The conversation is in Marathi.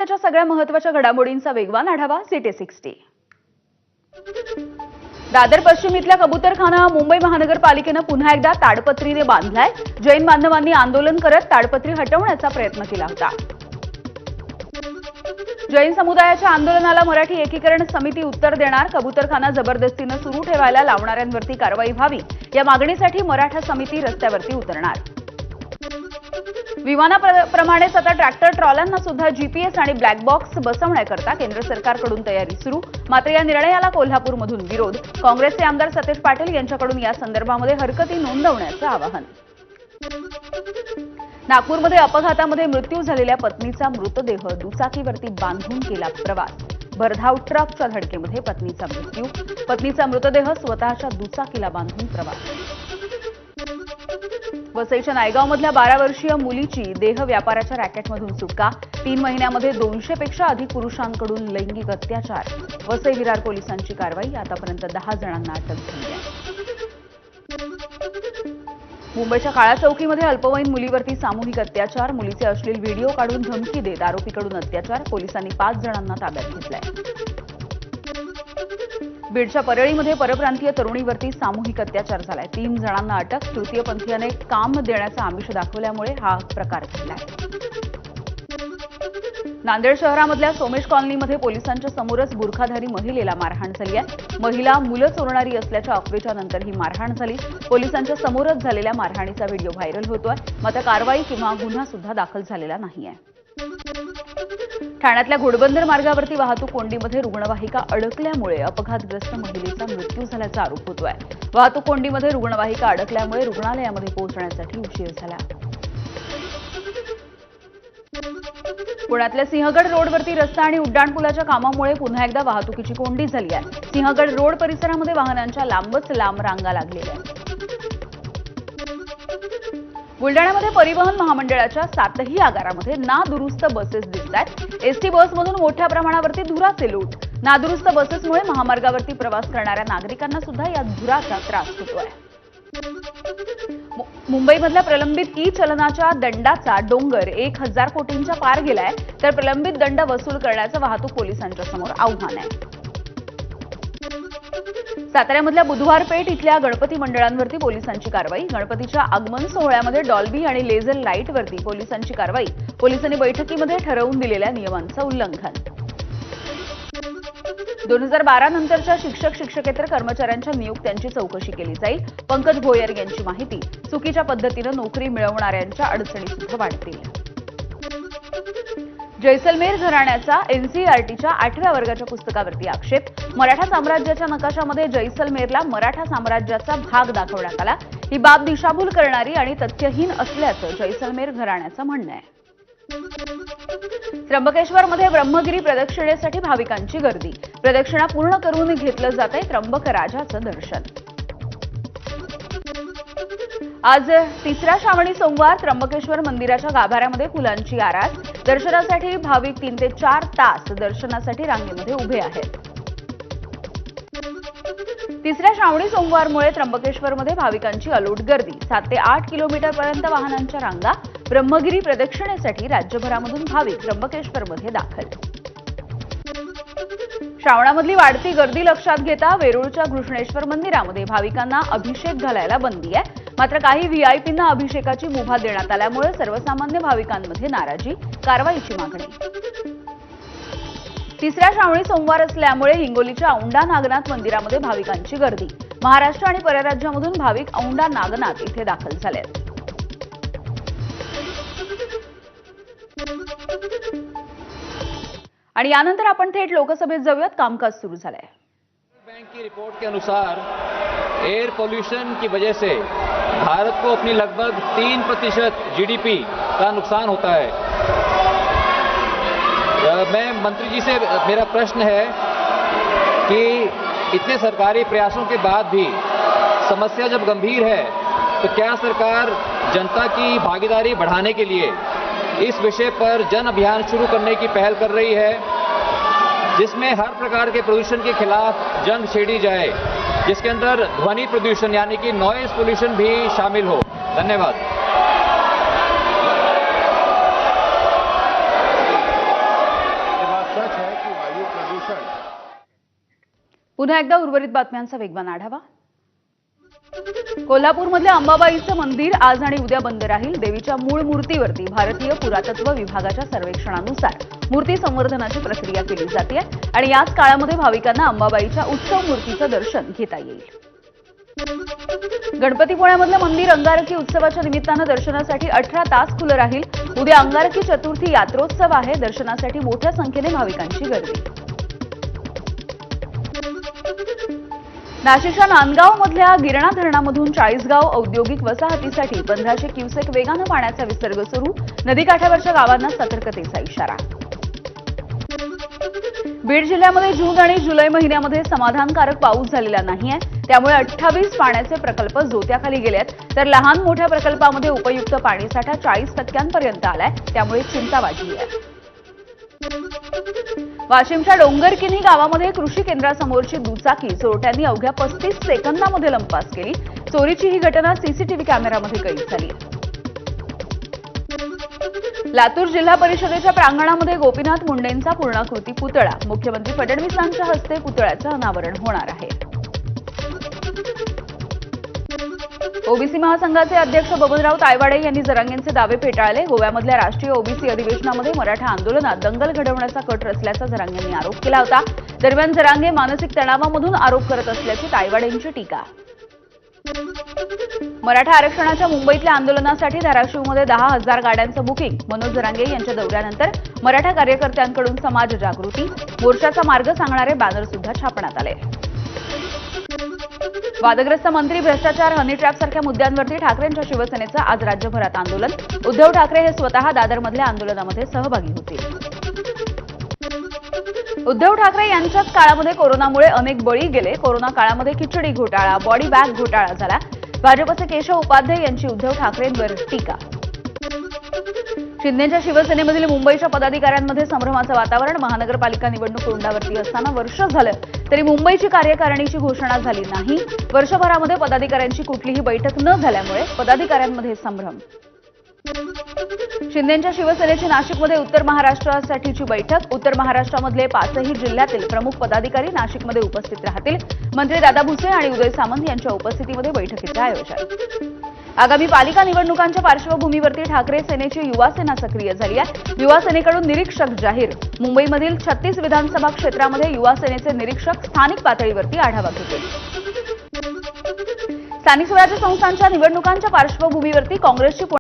त्याच्या सगळ्या महत्त्वाच्या घडामोडींचा वेगवान आढावा सिटी 60। दादर पश्चिम इथल्या कबूतरखाना मुंबई महानगरपालिकेने पुन्हा एकदा ताडपत्रीने बांधलाय। जैन बांधवांनी आंदोलन करत ताडपत्री हटवण्याचा प्रयत्न केला होता। जैन समुदायाच्या आंदोलनाला मराठी एकीकरण समिती उत्तर देणार। कबूतरखाना जबरदस्तीने सुरू ठेवायला लावणाऱ्यांवरती कारवाई व्हावी या मागणीसाठी मराठा समिती रस्त्यावरती उतरणार। विमानाप्रमाणेच आता ट्रॅक्टर ट्रॉल्यांना सुद्धा जीपीएस आणि ब्लॅक बॉक्स बसवण्याकरता केंद्र सरकारकडून तयारी सुरू। मात्र या निर्णयाला कोल्हापूरमधून विरोध। काँग्रेसचे आमदार सतेज पाटील यांच्याकडून या संदर्भामध्ये हरकती नोंदवण्याचं आवाहन। नागपूरमध्ये अपघातामध्ये मृत्यू झालेल्या पत्नीचा मृतदेह दुचाकीवरती बांधून केला प्रवास। भरधाव ट्रकच्या धडकेमध्ये पत्नीचा मृत्यू। पत्नीचा मृतदेह स्वतःच्या दुचाकीला बांधून प्रवास। वसईच्या नायगावमधल्या 12 वर्षीय मुलीची देह व्यापाराच्या रॅकेटमधून सुटका। 3 महिन्यामध्ये 200 पेक्षा अधिक पुरुषांकडून लैंगिक अत्याचार। वसई विरार पोलिसांची कारवाई। आतापर्यंत 10 जणांना अटक झाली आहे। मुंबईच्या काळा चौकीमध्ये अल्पवयीन मुलीवरती सामूहिक अत्याचार। मुलीचे अश्लील व्हिडिओ काढून धमकी देत आरोपीकडून अत्याचार। पोलिसांनी 5 जणांना ताब्यात घेतलंय। बीडच्या परळीमध्ये परप्रांतीय तरुणीवरती सामूहिक अत्याचार झालाय। 3 जणांना अटक। तृतीयपंथीयाने काम देण्याचं आमिष दाखवल्यामुळे हा प्रकार घडलाय। नांदेड शहरामधल्या सोमेश कॉलनीमध्ये पोलिसांच्या समोरच बुरखाधारी महिलेला मारहाण झाली आहे। महिला मुलं चोरणारी असल्याच्या अफवेच्या नंतर ही मारहाण झाली। पोलिसांच्या समोरच झालेल्या मारहाणीचा व्हिडिओ व्हायरल होतोय। मात्र कारवाई किंवा गुन्हा सुद्धा दाखल झालेला नाहीये। ठाण्यातल्या घोडबंदर मार्गावरती वाहतूक कोंडीमध्ये रुग्णवाहिका अडकल्यामुळे अपघातग्रस्त महिलेचा मृत्यू झाल्याचा आरोप होतोय। वाहतूक कोंडीमध्ये रुग्णवाहिका अडकल्यामुळे रुग्णालयामध्ये पोहोचण्यासाठी उशीर झाला। पुण्यातल्या सिंहगड रोडवरती रस्ता आणि उड्डाणपुलाच्या कामामुळे पुन्हा एकदा वाहतुकीची कोंडी झाली आहे। सिंहगड रोड परिसरामध्ये वाहनांच्या लांबच लांब रांगा लागलेल्या आहेत। बुलडाण्यामध्ये परिवहन महामंडळाच्या 7ही आगारामध्ये नादुरुस्त बसेस दिसतात। एसटी बसमधून मोठ्या प्रमाणावरती धुराचे लूट। नादुरुस्त बसेसमुळे महामार्गावरती प्रवास करणाऱ्या नागरिकांना सुद्धा या धुराचा त्रास होतोय। मुंबईमधल्या प्रलंबित ई चलनाच्या दंडाचा डोंगर 1000 कोटींच्या पार गेलाय। तर प्रलंबित दंड वसूल करण्याचं वाहतूक पोलिसांच्या समोर आव्हान आहे। साताऱ्यामधल्या बुधवार पेठ इथल्या गणपती मंडळांवरती पोलिसांची कारवाई। गणपतीच्या आगमन सोहळ्यामध्ये डॉल्बी आणि लेझर लाईटवरती पोलिसांची कारवाई। पोलिसांनी बैठकीमध्ये ठरवून दिलेल्या नियमांचं उल्लंघन। 2012 नंतरच्या शिक्षकेतर कर्मचाऱ्यांच्या नियुक्त्यांची चौकशी केली जाईल। पंकज भोयर यांची माहिती। चुकीच्या पद्धतीने नोकरी मिळवणाऱ्यांच्या अडचणी सुद्धा वाढतील। जैसलमेर घराण्याचा एनसीईआरटीच्या 8व्या वर्गाच्या पुस्तकावरती आक्षेप। मराठा साम्राज्याच्या नकाशामध्ये जैसलमेरला मराठा साम्राज्याचा भाग दाखवण्यात आला। ही बाब दिशाभूल करणारी आणि तथ्यहीन असल्याचं जैसलमेर घराण्याचं म्हणणं आहे। त्र्यंबकेश्वरमध्ये ब्रह्मगिरी प्रदक्षिणेसाठी भाविकांची गर्दी। प्रदक्षिणा पूर्ण करून घेतलं जातंय त्र्यंबकराजाचं दर्शन। आज तिसरा श्रावणी सोमवार। त्र्यंबकेश्वर मंदिराच्या गाभाऱ्यामध्ये फुलांची आरास। दर्शनासाठी भाविक 3 ते 4 तास दर्शनासाठी रांगेमध्ये उभे आहेत। तिसऱ्या श्रावणी सोमवारमुळे त्र्यंबकेश्वरमध्ये भाविकांची अलोट गर्दी। 7 ते 8 किलोमीटरपर्यंत वाहनांच्या रांगा। ब्रह्मगिरी प्रदक्षिणेसाठी राज्यभरामधून भाविक त्र्यंबकेश्वरमध्ये दाखल। श्रावणामधली वाढती गर्दी लक्षात घेता वेरूळच्या घृष्णेश्वर मंदिरामध्ये भाविकांना अभिषेक घालायला बंदी आहे। मात्र काही व्हीआयपींना अभिषेकाची मुभा देण्यात आल्यामुळे सर्वसामान्य भाविकांमध्ये नाराजी। कारवाईची मागणी। तिसऱ्या श्रावणी सोमवार असल्यामुळे हिंगोलीच्या औंढा नागनाथ मंदिरामध्ये भाविकांची गर्दी। महाराष्ट्र आणि परराज्यामधून भाविक औंढा नागनाथ इथे दाखल झालेत। आणि यानंतर आपण थेट लोकसभेत जाऊयात। कामकाज सुरू झालंय। बैंक की रिपोर्ट के अनुसार एयर पोल्यूशन की वजह से भारत को अपनी लगभग 3% जीडीपी का नुकसान होता है। मैं मंत्री जी से मेरा प्रश्न है कि इतने सरकारी प्रयासों के बाद भी समस्या जब गंभीर है तो क्या सरकार जनता की भागीदारी बढ़ाने के लिए इस विषय पर जन अभियान शुरू करने की पहल कर रही है, जिसमें हर प्रकार के प्रदूषण के खिलाफ जंग छेड़ी जाए, जिसके अंदर ध्वनि प्रदूषण यानी कि नॉइज पोल्यूशन भी शामिल हो। धन्यवाद। पुन्हा एकदा उर्वरित बातम्यांचा वेगवान आढावा. कोल्हापूरमधल्या अंबाबाईचं मंदिर आज आणि उद्या बंद राहील. देवीच्या मूळ मूर्तीवरती भारतीय पुरातत्व विभागाच्या सर्वेक्षणानुसार मूर्ती संवर्धनाची प्रक्रिया केली जाते आणि याच काळामध्ये भाविकांना अंबाबाईच्या उत्सव मूर्तीचं दर्शन घेता येईल. गणपतीपुळ्यामधलं मंदिर अंगारकी उत्सवाच्या निमित्तानं दर्शनासाठी 18 तास खुलं राहील. उद्या अंगारकी चतुर्थी यात्रोत्सव आहे. दर्शनासाठी मोठ्या संख्येने भाविकांची गर्दी. नाशिकच्या नांदगावमधल्या गिरणा धरणामधून चाळीसगाव औद्योगिक वसाहतीसाठी 1500 क्युसेक वेगानं पाण्याचा विसर्ग सुरू. नदीकाठावरच्या गावांना सतर्कतेचा इशारा. बीड जिल्ह्यामध्ये जून आणि जुलै महिन्यामध्ये समाधानकारक पाऊस झालेला नाहीये. त्यामुळे 28 पाण्याचे प्रकल्प जोत्याखाली गेलेत, तर लहान मोठ्या प्रकल्पामध्ये उपयुक्त पाणीसाठा 40% आलाय. त्यामुळे चिंता वाढली आहे. वाशिमच्या डोंगरकिन्ही गावामध्ये कृषी केंद्रासमोरची दुचाकी चोरट्यांनी अवघ्या 35 सेकंदामध्ये लंपास केली. चोरीची ही घटना सीसीटीव्ही कॅमेऱ्यामध्ये कैद झाली. लातूर जिल्हा परिषदेच्या प्रांगणामध्ये गोपीनाथ मुंडेंचा पूर्णाकृती पुतळा. मुख्यमंत्री फडणवीसांच्या हस्ते पुतळ्याचं अनावरण होणार आहे. ओबीसी महासंघाचे अध्यक्ष बबनराव तायवाडे यांनी जरांगेंचे दावे फेटाळले. गोव्यामधल्या राष्ट्रीय ओबीसी अधिवेशनामध्ये मराठा आंदोलनात दंगल घडवण्याचा कट रचल्याचा जरांगेंनी आरोप केला होता. दरम्यान जरांगे मानसिक तणावामधून आरोप करत असल्याची तायवाडेंची टीका. मराठा आरक्षणाच्या मुंबईतल्या आंदोलनासाठी धाराशिवमध्ये 10,000 गाड्यांचं बुकिंग. मनोज जरांगे यांच्या दौऱ्यानंतर मराठा कार्यकर्त्यांकडून समाज जागृती. मोर्चाचा मार्ग सांगणारे बॅनर सुद्धा छापण्यात आले. वादग्रस्त मंत्री भ्रष्टाचार हनी ट्रॅपसारख्या मुद्द्यांवरती ठाकरेंच्या शिवसेनेचं आज राज्यभरात आंदोलन. उद्धव ठाकरे हे स्वतः दादरमधल्या आंदोलनामध्ये सहभागी होतील. उद्धव ठाकरे यांच्याच काळामध्ये कोरोनामुळे अनेक बळी गेले. कोरोना काळामध्ये खिचडी घोटाळा, बॉडी बॅग घोटाळा झाला. भाजपचे केशव उपाध्ये यांची उद्धव ठाकरेंवर टीका. शिंदेच्या शिवसेनेमधील मुंबईच्या पदाधिकाऱ्यांमध्ये संभ्रमाचं वातावरण. महानगरपालिका निवडणूक तोंडावरती असताना वर्ष झालं तरी मुंबईची कार्यकारिणीची घोषणा झाली नाही. वर्षभरामध्ये पदाधिकाऱ्यांची कुठलीही बैठक न झाल्यामुळे पदाधिकाऱ्यांमध्ये संभ्रम. शिंदेच्या शिवसेनेची नाशिकमध्ये उत्तर महाराष्ट्रासाठीची बैठक. उत्तर महाराष्ट्रामधले 5ही जिल्ह्यातील प्रमुख पदाधिकारी नाशिकमध्ये उपस्थित राहतील. मंत्री दादा भुसे आणि उदय सामंत यांच्या उपस्थितीमध्ये बैठकीचं आयोजन. आगामी पालिका निवडणुकांच्या पार्श्वभूमीवरती ठाकरे सेनेची युवा सेना सक्रिय झाली आहे. युवा सेनेकडून निरीक्षक जाहीर. मुंबईमधील 36 विधानसभा क्षेत्रामध्ये युवा सेनेचे निरीक्षक स्थानिक पातळीवरती आढावा घेतील. स्थानिक स्वराज्य संस्थांच्या निवडणुकांच्या पार्श्वभूमीवरती काँग्रेसची